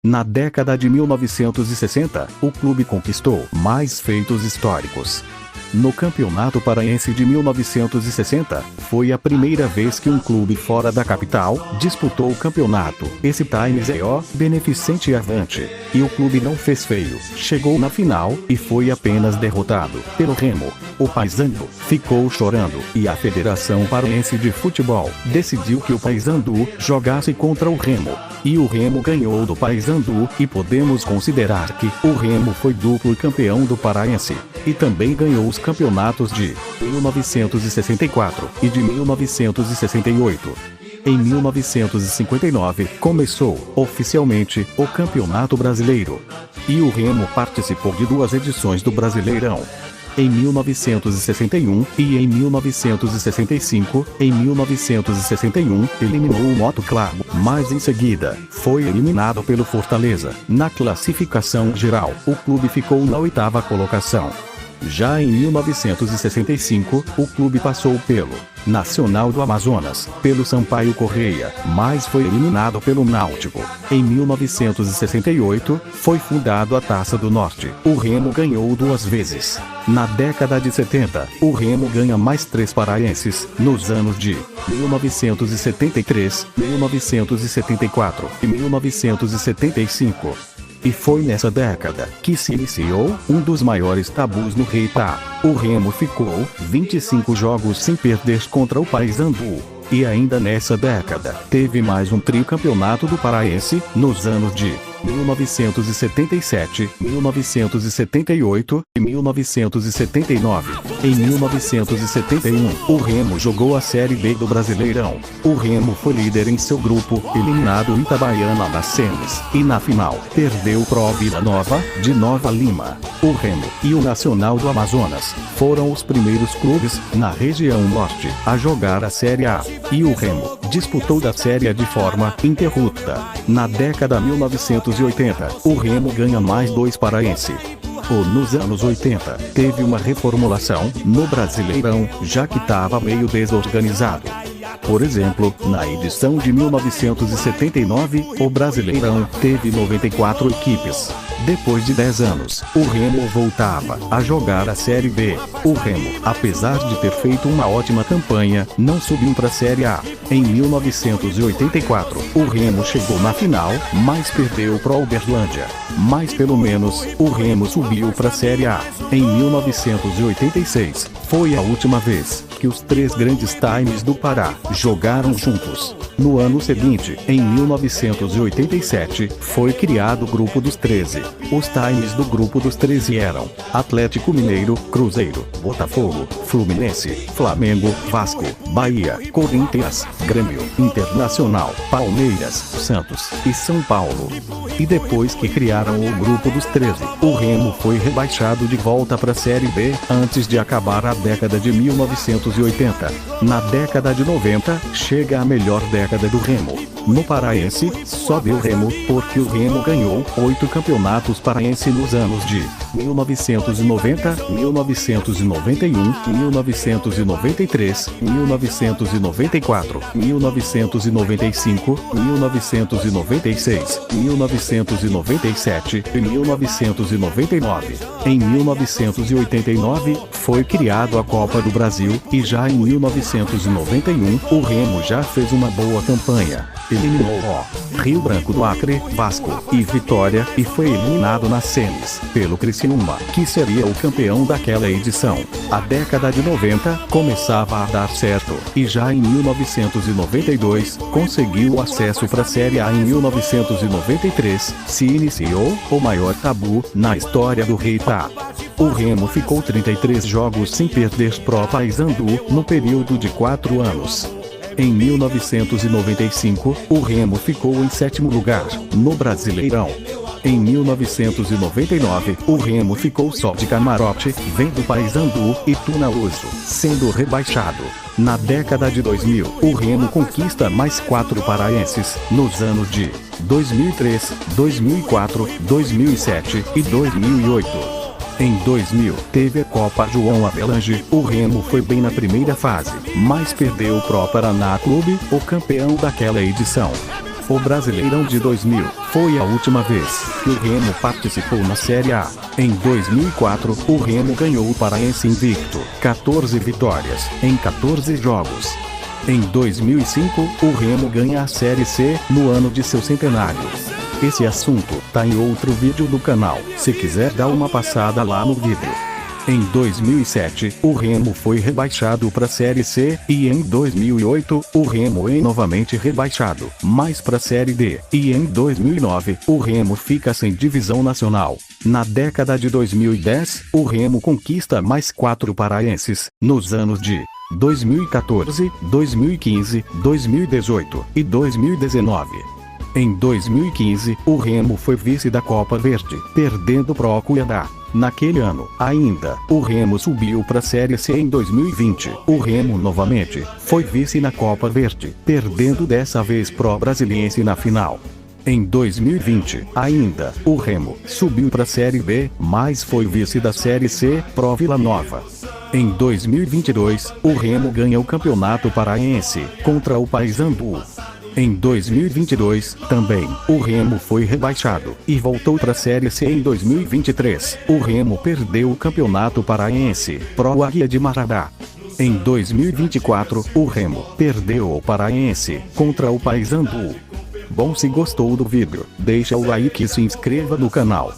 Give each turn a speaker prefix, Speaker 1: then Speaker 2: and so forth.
Speaker 1: Na década de 1960, o clube conquistou mais feitos históricos. No Campeonato Paraense de 1960, foi a primeira vez que um clube fora da capital disputou o campeonato. Esse Times é o beneficente avante. E o clube não fez feio. Chegou na final e foi apenas derrotado pelo Remo. O Paysandu ficou chorando e a Federação Paraense de Futebol decidiu que o Paysandu jogasse contra o Remo. E o Remo ganhou do Paysandu e podemos considerar que o Remo foi duplo campeão do Paraense. E também ganhou os campeonatos de 1964 e de 1968. Em 1959, começou, oficialmente, o Campeonato Brasileiro. E o Remo participou de 2 edições do Brasileirão. Em 1961 e em 1965. Em 1961, eliminou o Moto Claro, mas em seguida, foi eliminado pelo Fortaleza. Na classificação geral, o clube ficou na 8ª colocação. Já em 1965, o clube passou pelo Nacional do Amazonas, pelo Sampaio Correia, mas foi eliminado pelo Náutico. Em 1968, foi fundado a Taça do Norte. O Remo ganhou 2 vezes. Na década de 70, o Remo ganha mais 3 paraenses, nos anos de 1973, 1974 e 1975. E foi nessa década que se iniciou um dos maiores tabus no Rei-Pá. O Remo ficou 25 jogos sem perder contra o Paysandu. E ainda nessa década, teve mais um tricampeonato do Paraense, nos anos de 1977, 1978 e 1979. Em 1971, o Remo jogou a Série B do Brasileirão. O Remo foi líder em seu grupo, eliminado o Itabaiana nas semis. E na final, perdeu pro Vila Nova, de Nova Lima. O Remo e o Nacional do Amazonas foram os primeiros clubes, na região norte, a jogar a Série A. E o Remo disputou da Série A de forma ininterrupta. Na década 1980, o Remo ganha mais 2 paraense. Nos anos 80, teve uma reformulação no Brasileirão, já que estava meio desorganizado. Por exemplo, na edição de 1979, o Brasileirão teve 94 equipes. Depois de 10 anos, o Remo voltava a jogar a Série B. O Remo, apesar de ter feito uma ótima campanha, não subiu para a Série A. Em 1984, o Remo chegou na final, mas perdeu para o Uberlândia. Mas pelo menos, o Remo subiu para a Série A. Em 1986, foi a última vez que os 3 grandes times do Pará jogaram juntos. No ano seguinte, em 1987, foi criado o Grupo dos 13. Os times do Grupo dos 13 eram Atlético Mineiro, Cruzeiro, Botafogo, Fluminense, Flamengo, Vasco, Bahia, Corinthians, Grêmio, Internacional, Palmeiras, Santos e São Paulo. E depois que criaram o Grupo dos 13, o Remo foi rebaixado de volta para a Série B antes de acabar a década de 1980. Na década de 90, chega a melhor década do Remo. No Paraense, só deu Remo, porque o Remo ganhou 8 campeonatos paraense nos anos de 1990, 1991, 1993, 1994, 1995, 1996, 1997 e 1999. Em 1989, foi criado a Copa do Brasil, e já em 1991, o Remo já fez uma boa campanha. Eliminou o Rio Branco do Acre, Vasco e Vitória, e foi eliminado nas semis pelo Criciúma, que seria o campeão daquela edição. A década de 90 começava a dar certo, e já em 1992 conseguiu o acesso para a Série A. Em 1993 se iniciou o maior tabu na história do Rei-Pá. O Remo ficou 33 jogos sem perder pro Paysandu no período de 4 anos. Em 1995, o Remo ficou em 7º lugar no Brasileirão. Em 1999, o Remo ficou só de camarote, vendo Paysandu e Tunaluso sendo rebaixado. Na década de 2000, o Remo conquista mais 4 paraenses, nos anos de 2003, 2004, 2007 e 2008. Em 2000, teve a Copa João Avelange. O Remo foi bem na primeira fase, mas perdeu pro Paraná Clube, o campeão daquela edição. O Brasileirão de 2000 foi a última vez que o Remo participou na Série A. Em 2004, o Remo ganhou o Paraense invicto, 14 vitórias em 14 jogos. Em 2005, o Remo ganha a Série C no ano de seu centenário. Esse assunto tá em outro vídeo do canal, se quiser dar uma passada lá no vídeo. Em 2007, o Remo foi rebaixado para a Série C, e em 2008, o Remo é novamente rebaixado, mas para a Série D, e em 2009, o Remo fica sem divisão nacional. Na década de 2010, o Remo conquista mais 4 paraenses, nos anos de 2014, 2015, 2018 e 2019. Em 2015, o Remo foi vice da Copa Verde, perdendo para o Cuiabá. Naquele ano, ainda, o Remo subiu para a Série C. Em 2020, o Remo novamente foi vice na Copa Verde, perdendo dessa vez pro Brasiliense na final. Em 2020, ainda, o Remo subiu para a Série B, mas foi vice da Série C pro Vila Nova. Em 2022, o Remo ganha o Campeonato Paraense contra o Paysandu. Em 2022, também, o Remo foi rebaixado e voltou para a Série C. Em 2023, o Remo perdeu o Campeonato Paraense pro Águia de Marabá. Em 2024, o Remo perdeu o Paraense contra o Paysandu. Bom, se gostou do vídeo, deixa o like e se inscreva no canal.